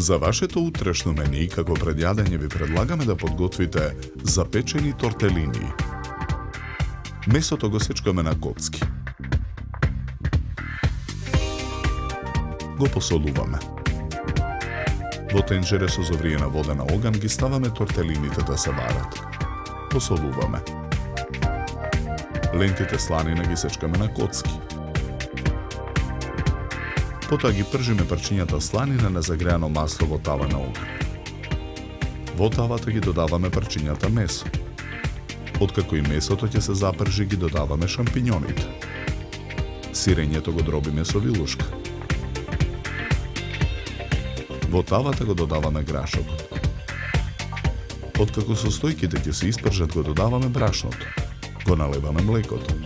За вашето утрешно мени, како предјадење ви предлагаме да подготвите запечени тортелини. Месото го сечкаме на коцки. Го посолуваме. Во тенџере со зовриена водена оган ги ставаме тортелините да се варат. Посолуваме. Лентите сланина ги сечкаме на коцки. Потоа ги пржиме парчињата сланина на загреано масло во тава на оган. Во тавата ги додаваме парчињата месо. Откако и месото ќе се запржи, ги додаваме шампињоните. Сирењето го дробиме со вилушка. Во тавата го додаваме грашокот. Откако состојките ќе се испржат, го додаваме брашното. Го налеваме млекото.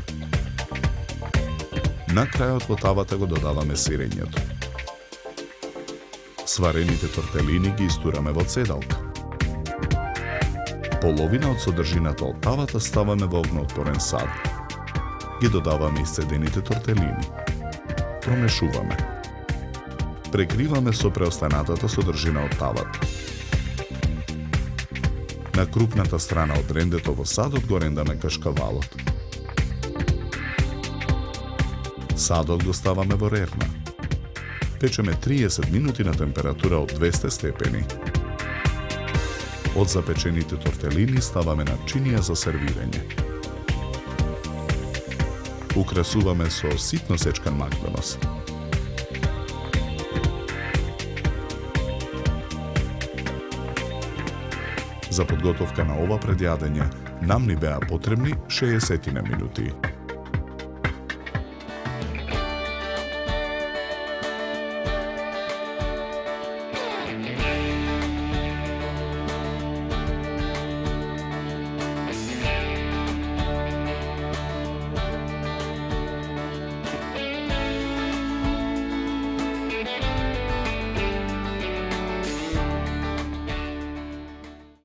На крајот во тавата го додаваме сирењето. Сварените тортелини ги истураме во цедалка. Половина од содржината од тавата ставаме во огноотпорен сад. Ги додаваме исцедените тортелини. Промешуваме. Прекриваме со преостанатата содржина од тавата. На крупната страна од рендето во садот го рендаме кашкавалот. Садот го ставаме во рерна. Печеме 30 минути на температура од 200 степени. Од запечените тортелини ставаме начинија за сервирање. Украсуваме со ситно сечкан макдонос. За подготовка на ова предјадење нам ни беа потребни 60 минути.